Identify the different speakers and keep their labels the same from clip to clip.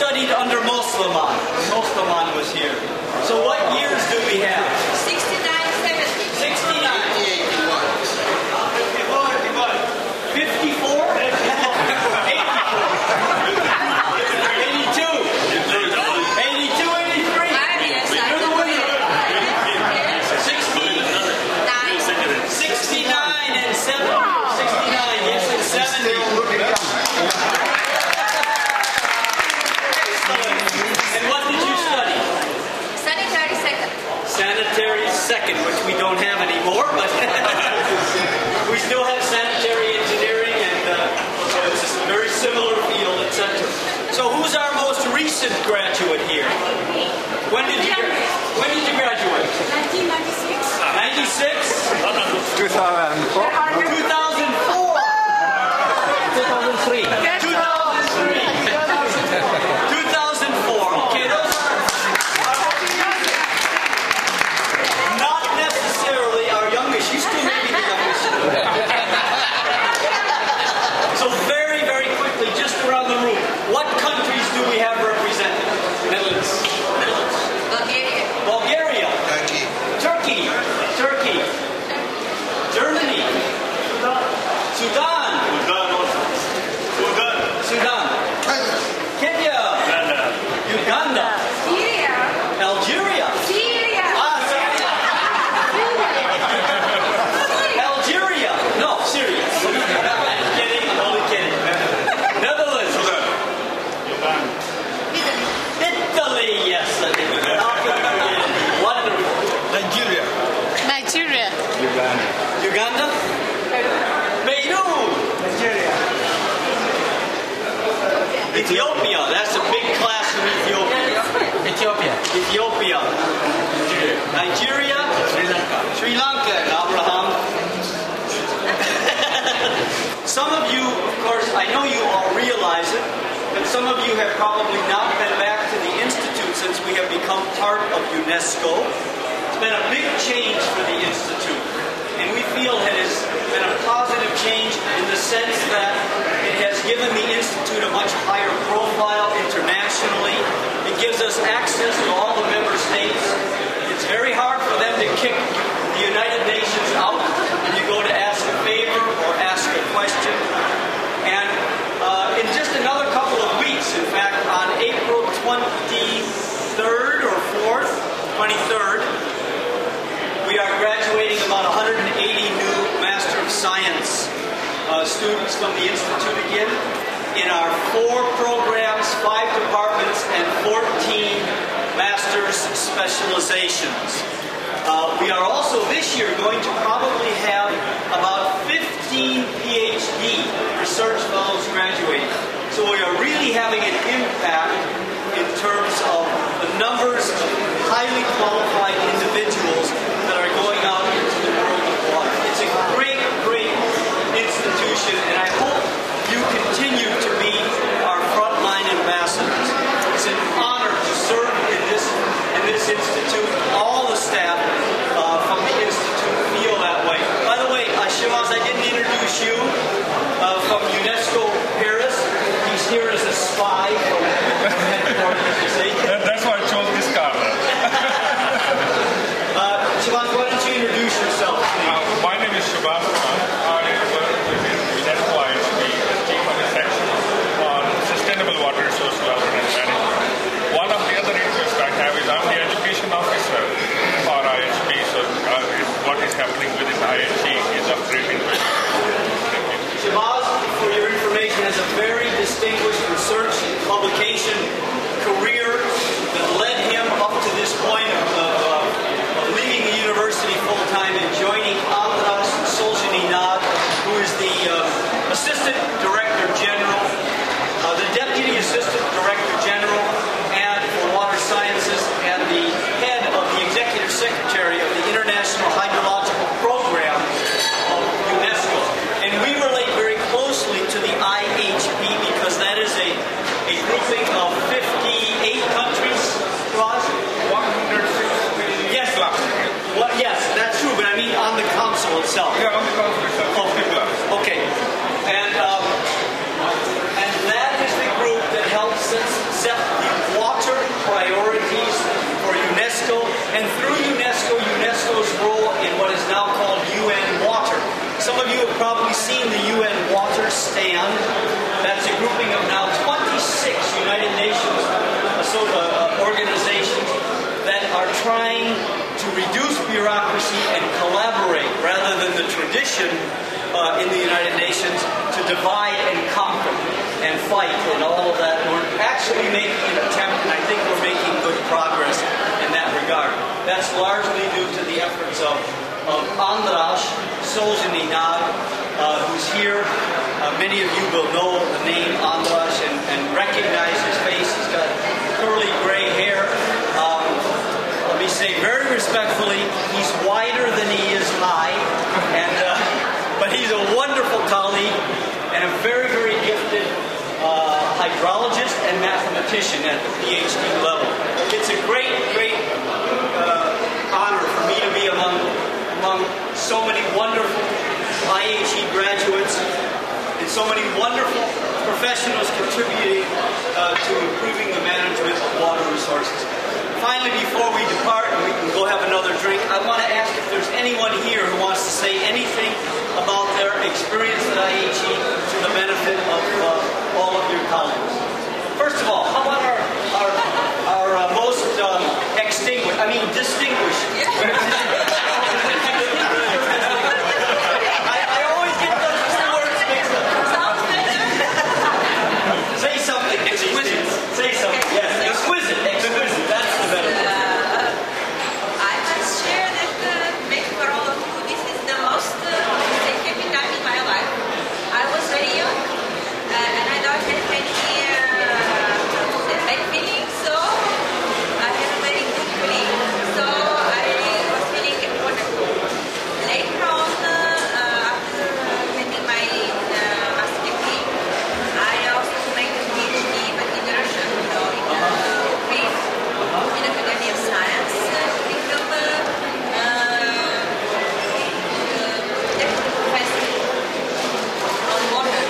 Speaker 1: studied under Musliman. Musliman was here. So what years do we have?
Speaker 2: 69, 70.
Speaker 1: 69. 54? 82, which we don't have anymore, but we still have sanitary engineering, and so it's a very similar field, etc. So who's our most recent graduate here? When did you graduate?
Speaker 2: 1996.
Speaker 1: 96?
Speaker 3: 2004.
Speaker 1: 2004. 2003. 2004. Okay, those are not necessarily our youngest. You still may be the youngest. So very, very quickly, just around the room, what countries do we have represented? Netherlands.
Speaker 2: Bulgaria.
Speaker 1: Bulgaria. Turkey. Turkey. Germany. Sudan. Sudan. Kenya. Uganda.
Speaker 2: Syria.
Speaker 1: Algeria.
Speaker 2: Syria.
Speaker 1: Algeria. No, Syria. Kidding. Only kidding. Netherlands. Italy. Yes. Wonderful.
Speaker 3: Nigeria.
Speaker 2: Nigeria.
Speaker 1: Uganda. Beirut.
Speaker 3: Nigeria.
Speaker 1: Ethiopia. That's a big class from Ethiopia. Ethiopia. Nigeria. Sri Lanka. Abraham. Some of you, of course, I know you all realize it, but some of you have probably not been back to the Institute since we have become part of UNESCO. It's been a big change for the Institute, and we feel it has been a positive change in the sense that it has given the Institute a much higher profile internationally. It gives us access to all the member states. It's very hard for them to kick the United Nations out when you go to ask a favor or ask a question. And in just another couple of weeks, in fact, on April 23rd or 4th, 23rd, we are graduating about 180 new Master of Science students from the Institute again in our 4 programs, 5 departments, and 14 master's specializations. We are also this year going to probably have about 15 PhD research fellows graduating. So we are really having an impact in terms of the numbers of highly qualified individuals that are going out into the world of water. It's a great, great institution, and I hope you continue to be our frontline ambassadors. It's an honor to serve in this institute. All the staff from the institute feel that way. By the way, Shimaz, I didn't introduce you from UNESCO Paris. He's here as a spy from headquarters.
Speaker 3: That's why I chose this car.
Speaker 1: Shimaz, why don't you introduce yourself, please?
Speaker 3: My name is Shubhas. I work with UNESCO-IHE, chief of the section on sustainable water resource development and management. One of the other interests I have is I'm the education officer for IHE, so what is happening within IHE is of great interest.
Speaker 1: Shahbaz, for your information, has a very distinguished research publication career that led him up to this point of leaving the university full-time and joining Andras Solzhenitsyn, who is the Assistant Director General, the Deputy Assistant Director General and for Water Sciences, and the head of the Executive Secretary of the International Hydrological Program of UNESCO. And we relate very closely to the IHP because that is a grouping of 58 countries. Roz?
Speaker 3: 106
Speaker 1: Yes.
Speaker 3: clubs.
Speaker 1: Yes, that's true, but I mean on the council itself.
Speaker 3: Yeah, on the council itself.
Speaker 1: Okay. And that is the group that helps set the section in the United Nations to divide and conquer and fight and all of that. We're actually making an attempt, and I think we're making good progress in that regard. That's largely due to the efforts of Andras Solzhenitsyn, who's here. Many of you will know the name Andras and recognize his face. He's got curly gray hair. Let me say very respectfully, he's wider than he is high, but he's a wonderful colleague and a very, very gifted hydrologist and mathematician at the PhD level. It's a great, great honor for me to be among so many wonderful IHE graduates and so many wonderful professionals contributing to improving the management of water resources. Finally, before we depart and we can go have another drink, I want to ask if there's anyone here who wants to say anything about their experience at IHE to the benefit of all of your colleagues. First of all, how about our most distinguished? I always get those two words mixed up. Say something. Exquisite. Say something. Yes. Exquisite. Exquisite. That's the better word.
Speaker 2: I must share that maybe for all of you, this is the most happy time in my life. I was very young and I don't have any bad feelings, so I have a very good feeling. So I was feeling wonderful. Later on, after getting my master degree, I also made a PhD, but in Russian, so in Greek, in Academy of Science, become deputy professor on water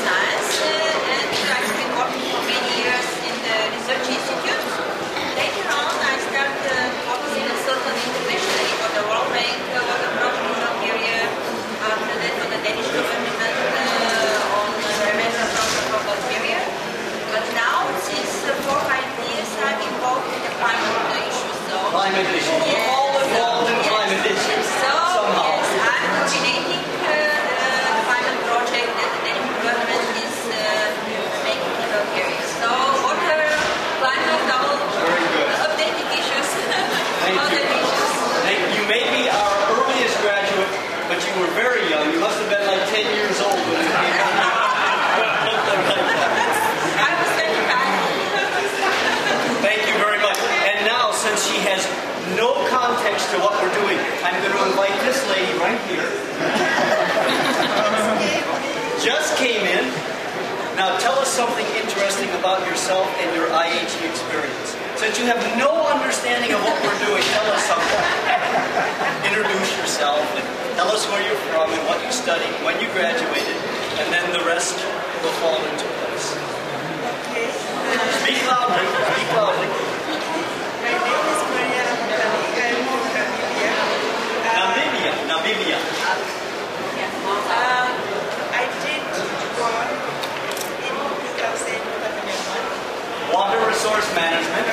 Speaker 2: science, and I've been working for many years in the research institute. Later on, I started focusing on certain internationally for the World Bank, water project in Bulgaria, after that for the Danish government on the Remesa project for Bulgaria. But now, since 4 or 5 years, I'm involved in the climate issues. So,
Speaker 1: Climate issues. We're all involved in climate issues somehow.
Speaker 2: Yes, I'm coordinating the climate project that the Danish government is making in Bulgaria. So, water, climate, all updating issues.
Speaker 1: Thank
Speaker 2: All
Speaker 1: you.
Speaker 2: the issues.
Speaker 1: You may be our earliest graduate, but you were very young. You must have been like 10 years old when you came in.
Speaker 2: I was 25.
Speaker 1: Thank you very much. And now, since she has no context to what we're doing, I'm going to invite this lady right here. Just came in. Now tell us something interesting about yourself and your IHE experience. Since you have no understanding of what we're doing, tell us something. Introduce yourself and tell us where you're from and what you studied, when you graduated, and then the rest will fall into place. Speak loudly. Speak loudly.
Speaker 4: My name is Maria. I'm from Namibia.
Speaker 1: Namibia.
Speaker 4: I did work in 2001.
Speaker 1: Water resource management.